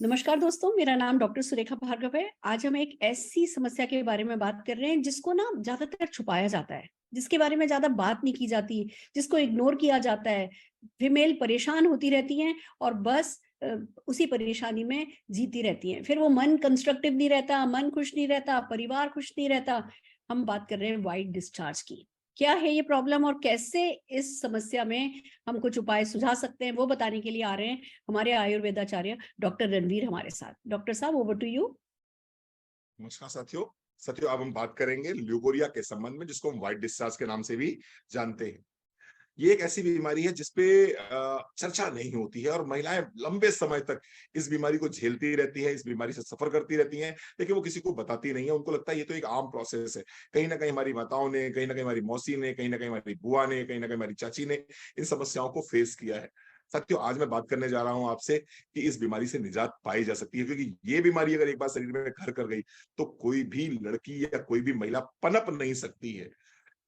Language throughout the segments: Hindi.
नमस्कार दोस्तों, मेरा नाम डॉक्टर सुरेखा भार्गव है। आज हम एक ऐसी समस्या के बारे में बात कर रहे हैं जिसको ना ज़्यादातर छुपाया जाता है, जिसके बारे में ज़्यादा बात नहीं की जाती, जिसको इग्नोर किया जाता है। फीमेल परेशान होती रहती हैं और बस उसी परेशानी में जीती रहती हैं। फिर वो मन कंस्ट्रक्टिव नहीं रहता, मन खुश नहीं रहता, परिवार खुश नहीं रहता। हम बात कर रहे हैं व्हाइट डिस्चार्ज की। क्या है ये प्रॉब्लम और कैसे इस समस्या में हम कुछ उपाय सुझा सकते हैं, वो बताने के लिए आ रहे हैं हमारे आयुर्वेदाचार्य डॉक्टर रणवीर हमारे साथ। डॉक्टर साहब, ओवर टू यू। नमस्कार साथियों। अब हम बात करेंगे ल्यूकोरिया के संबंध में, जिसको हम व्हाइट डिस्चार्ज के नाम से भी जानते हैं। ये एक ऐसी बीमारी है जिसपे चर्चा नहीं होती है और महिलाएं लंबे समय तक इस बीमारी को झेलती रहती है, इस बीमारी से सफर करती रहती हैं, लेकिन वो किसी को बताती नहीं है। उनको लगता है ये तो एक आम प्रोसेस है। कहीं ना कहीं हमारी माताओं ने, कहीं ना कहीं हमारी मौसी ने, कहीं ना कहीं हमारी बुआ ने, कहीं ना कहीं हमारी चाची ने इन समस्याओं को फेस किया है। साथियों, आज मैं बात करने जा रहा हूं आपसे कि इस बीमारी से निजात पाई जा सकती है, क्योंकि ये बीमारी अगर एक बार शरीर में घर कर गई तो कोई भी लड़की या कोई भी महिला पनप नहीं सकती है।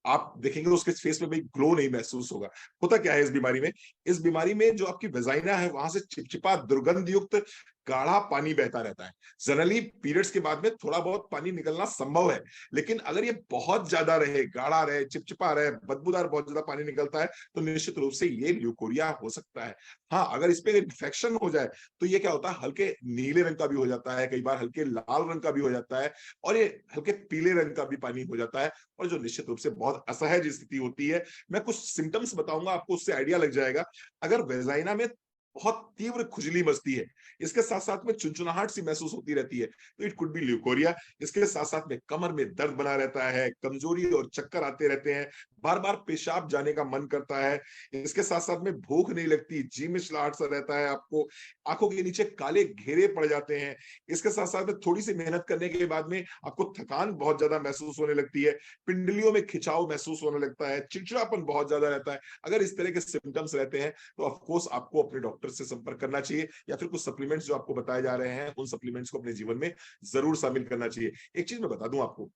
आप देखेंगे उसके फेस में भी ग्लो नहीं महसूस होगा। होता क्या है इस बीमारी में? इस बीमारी में जो आपकी वेजाइना है, वहां से चिपचिपा दुर्गंध युक्त गाढ़ा पानी बहता रहता है। जनरली पीरियड्स के बाद में थोड़ा बहुत पानी निकलना संभव है, लेकिन अगर ये बहुत ज्यादा रहे, गाढ़ा रहे, चिपचिपा रहे, बदबूदार बहुत ज्यादा पानी निकलता है, तो निश्चित रूप से ये ल्यूकोरिया हो सकता है। हाँ, अगर इस पे इन्फेक्शन हो जाए तो ये क्या होता है, हल्के नीले रंग का भी हो जाता है, कई बार हल्के लाल रंग का भी हो जाता है, और ये हल्के पीले रंग का भी पानी हो जाता है, और जो निश्चित रूप से बहुत असहज स्थिति होती है। मैं कुछ सिम्टम्स बताऊंगा आपको, उससे आइडिया लग जाएगा। अगर वेजाइना में बहुत तीव्र खुजली मचती है, इसके साथ साथ में चुनचुनाहट सी महसूस होती रहती है, तो इट कुड बी ल्यूकोरिया। इसके साथ साथ में कमर में दर्द बना रहता है, कमजोरी और चक्कर आते रहते हैं, बार बार पेशाब जाने का मन करता है। इसके साथ साथ में भूख नहीं लगती, जी मिचलाहट सा रहता है आपको, आंखों के नीचे काले घेरे पड़ जाते हैं। इसके साथ साथ में थोड़ी सी मेहनत करने के बाद में आपको थकान बहुत ज्यादा महसूस होने लगती है, पिंडलियों में खिंचाव महसूस होने लगता है, चिड़चिड़ापन बहुत ज्यादा रहता है। अगर इस तरह के सिम्टम्स रहते हैं तो ऑफ कोर्स आपको अपने डॉक्टर से संपर्क करना चाहिए, या फिर कुछ सप्लीमेंट्स जो आपको बताए जा रहे हैं उन सप्लीमेंट्स को अपने जीवन में जरूर शामिल करना चाहिए। एक चीज मैं बता दूं आपको,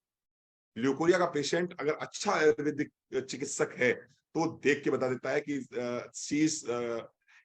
ल्यूकोरिया का पेशेंट अगर अच्छा आयुर्वेदिक चिकित्सक है तो देख के बता देता है कि she is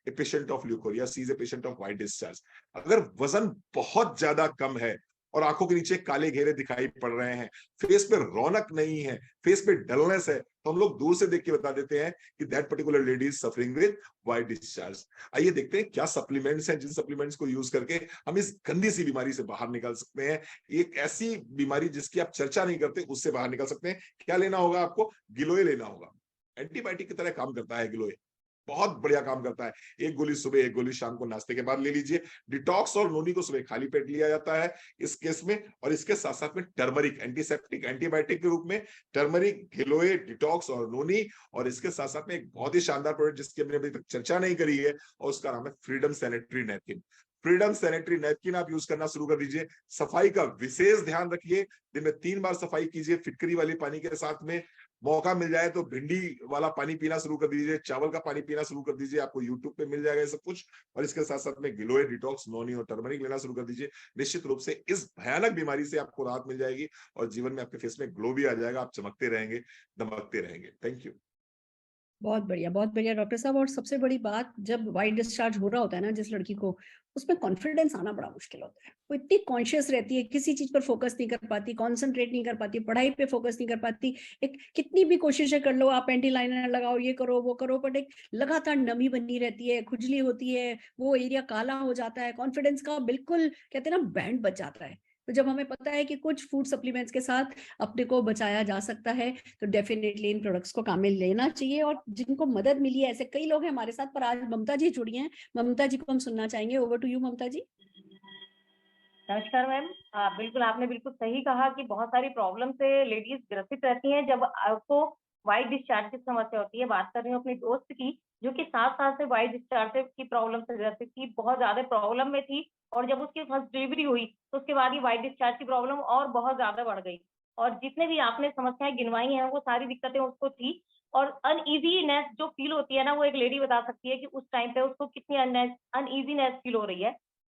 a patient of leucorrhoea, she is a patient of white discharge. अगर वजन बहुत ज्यादा कम है और आंखों के नीचे काले घेरे दिखाई पड़ रहे हैं, फेस पे रौनक नहीं है, फेस पे डलनेस है, तो हम लोग दूर से देख के बता देते हैं कि that particular lady is suffering with white discharge. आइए देखते हैं क्या सप्लीमेंट्स हैं, जिन सप्लीमेंट्स को यूज करके हम इस गंदी सी बीमारी से बाहर निकल सकते हैं। एक ऐसी बीमारी जिसकी आप चर्चा नहीं करते, उससे बाहर निकल सकते हैं। क्या लेना होगा आपको? गिलोय लेना होगा। एंटीबायोटिक की तरह काम करता है गिलोय, बहुत बढ़िया काम करता है। एक गोली सुबह, एक गोली शाम को नाश्ते के बाद ले लीजिए। डिटॉक्स और नोनी को सुबह खाली पेट लिया जाता है इस केस में, और इसके साथ साथ में टर्मरिक एंटीसेप्टिक एंटीबायोटिक के रूप में टर्मरिक, गिलोय, डिटॉक्स और नोनी, और इसके साथ साथ में एक बहुत ही शानदार प्रोडक्ट जिसकी हमने अभी तक चर्चा नहीं करी है, और उसका नाम है freedom sanitary napkin. Freedom sanitary napkin आप यूज करना शुरू कर दीजिए। सफाई का विशेष ध्यान रखिए, दिन में 3 बार सफाई कीजिए फिटकरी वाले पानी के साथ में। मौका मिल जाए तो भिंडी वाला पानी पीना शुरू कर दीजिए, चावल का पानी पीना शुरू कर दीजिए, आपको यूट्यूब पे मिल जाएगा ये सब कुछ। और इसके साथ साथ में गिलोय, डिटॉक्स, नोनी और टर्मरिक लेना शुरू कर दीजिए। निश्चित रूप से इस भयानक बीमारी से आपको राहत मिल जाएगी, और जीवन में आपके फेस में ग्लो भी आ जाएगा, आप चमकते रहेंगे, दमकते रहेंगे। Thank you. बहुत बढ़िया डॉक्टर साहब। और सबसे बड़ी बात, जब व्हाइट डिस्चार्ज हो रहा होता है ना जिस लड़की को, उसमें कॉन्फिडेंस आना बड़ा मुश्किल होता है। वो इतनी कॉन्शियस रहती है, किसी चीज पर फोकस नहीं कर पाती, कॉन्सेंट्रेट नहीं कर पाती, पढ़ाई पे फोकस नहीं कर पाती। एक कितनी भी कोशिशें कर लो आप, एंटी लाइनर लगाओ, ये करो वो करो, बट एक लगातार नमी बनी रहती है, खुजली होती है, वो एरिया काला हो जाता है, कॉन्फिडेंस का बिल्कुल कहते हैं ना बैंड बच जाता है। तो जब हमें पता है कि कुछ फूड सप्लीमेंट्स के साथ अपने को बचाया जा सकता है, तो डेफिनेटली इन प्रोडक्ट्स को काम में लेना चाहिए। और जिनको मदद मिली है, ऐसे कई लोग हैं हमारे साथ, पर आज ममता जी जुड़ी हैं। ममता जी को हम सुनना चाहेंगे। ओवर टू यू ममता जी। नमस्कार मैम। बिल्कुल आपने बिल्कुल सही कहा कि बहुत सारी प्रॉब्लम से लेडीज ग्रसित रहती हैं जब आपको वाइट डिस्चार्ज की समस्या होती है। बात कर रही हूँ अपनी दोस्त की, जो कि 7 साल से वाइट डिस्चार्ज की प्रॉब्लम से ग्रसित थी, बहुत ज्यादा प्रॉब्लम में थी। और जब उसकी फर्स्ट डिलीवरी हुई तो उसके बाद ही वाइट डिस्चार्ज की प्रॉब्लम और बहुत ज्यादा बढ़ गई। और जितने भी आपने समस्याएं गिनवाई हैं वो सारी दिक्कतें उसको थी। और अनईजीनेस जो फील होती है ना, वो एक लेडी बता सकती है कि उस टाइम पे उसको कितनी अनईजीनेस फील हो रही है।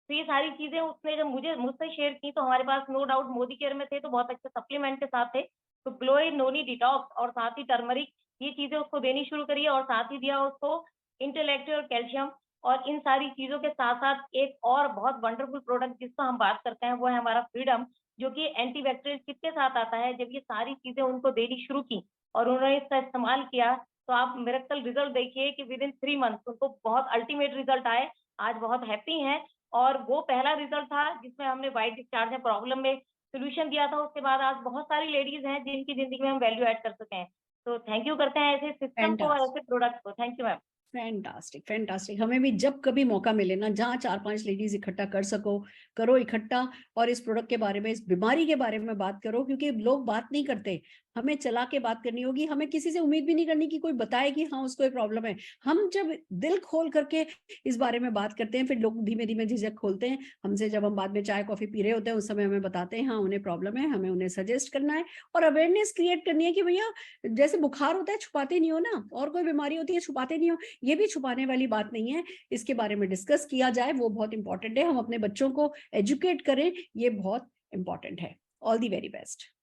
तो ये सारी चीज़ें उसने जब मुझसे शेयर की, तो हमारे पास नो डाउट मोदी केयर में थे तो बहुत अच्छे सप्लीमेंट के साथ थे। तो ग्लोई, नोनी डिटॉक्स और साथ ही टर्मरिक, ये चीज़ें उसको देनी शुरू करी है, और साथ ही दिया उसको इंटेलेक्ट और कैल्शियम। और इन सारी चीज़ों के साथ-साथ एक और बहुत वंडरफुल प्रोडक्ट जिसको हम बात करते हैं, वो है हमारा फ्रीडम, जो कि एंटीबैक्टीरियल चिप के साथ आता है। जब ये सारी चीज़ें उनको देनी शुरू की और उन्होंने इसका इस्तेमाल किया, तो आप मिरेकल रिज़ल्ट देखिए कि विदिन 3 मंथ्स उनको बहुत अल्टीमेट रिज़ल्ट आए। आज बहुत हैप्पी हैं और वो पहला रिज़ल्ट था जिसमें हमने व्हाइट डिस्चार्ज में प्रॉब्लम में सॉल्यूशन दिया था। उसके बाद आज बहुत सारी लेडीज़ हैं जिनकी ज़िंदगी में हम वैल्यू ऐड कर सके हैं। तो थैंक यू करते हैं ऐसे सिस्टम को और फैंटास्टिक। ऐसे प्रोडक्ट को। Thank you ma'am. Fantastic, fantastic. हमें भी जब कभी मौका मिले ना, जहाँ 4-5 लेडीज़ इकट्ठा कर सको, करो इकट्ठा और इस प्रोडक्ट के बारे में, इस बीमारी के बारे में बात करो, क्योंकि लोग बात नहीं करते। हमें चला के बात करनी होगी, हमें किसी से उम्मीद भी नहीं करनी कि कोई बताए कि हाँ, उसको ये प्रॉब्लम है। हम जब दिल खोल करके इस बारे में बात करते हैं, फिर लोग धीमे-धीमे झिझक खोलते हैं। हमसे जब हम बाद में चाय-कॉफ़ी पी रहे होते हैं, उस समय हमें बताते हैं, हाँ, उन्हें प्रॉब्लम है, हमें उन्हें सजेस्ट करना है और अवेयरनेस क्रिएट करनी है कि भैया, जैसे बुखार होता है, छुपाते नहीं हो ना, और कोई बीमारी होती है, छुपाते नहीं हो। ये भी छुपाने वाली बात नहीं है। इसके बारे में डिस्कस किया जाए, वो बहुत इंपॉर्टेंट है। हम अपने बच्चों को एजुकेट करें, ये बहुत इंपॉर्टेंट है। All the very best.